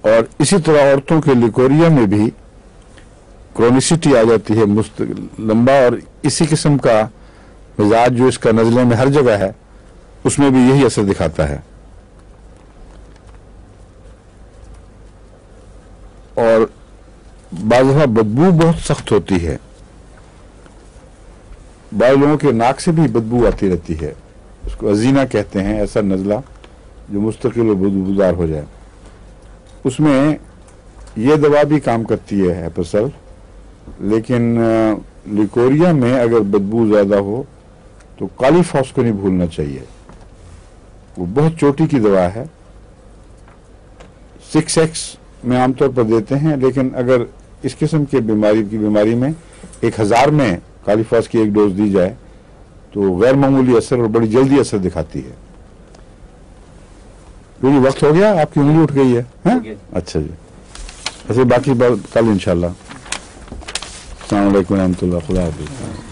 और इसी तरह औरतों के लिकोरिया में भी क्रोनिसिटी आ जाती है लंबा, और इसी किस्म का मिजाज जो इसका नज़ले में हर जगह है उसमें भी यही असर दिखाता है। और बाज़ दफ़ा बदबू बहुत सख्त होती है, बाज़ लोगों के नाक से भी बदबू आती रहती है, उसको अजीना कहते हैं, ऐसा नज़ला जो मुस्तकिल और बदबूदार हो जाए। उसमें यह दवा भी काम करती है एपिसल, लेकिन लिकोरिया में अगर बदबू ज़्यादा हो तो कालीफॉस को नहीं भूलना चाहिए, वो बहुत चोटी की दवा है। 6x में आमतौर पर देते हैं, लेकिन अगर इस किस्म के बीमारी में 1000 में कालीफॉस की एक डोज दी जाए तो गैर मामूली असर और बड़ी जल्दी असर दिखाती है। क्योंकि वक्त हो गया, आपकी उंगली उठ गई है, हैं? अच्छा जी, ऐसे बाकी बात कल इंशाल्लाह। अस्सलाम वालेकुम व रहमतुल्लाह। खुदा हाफिज़।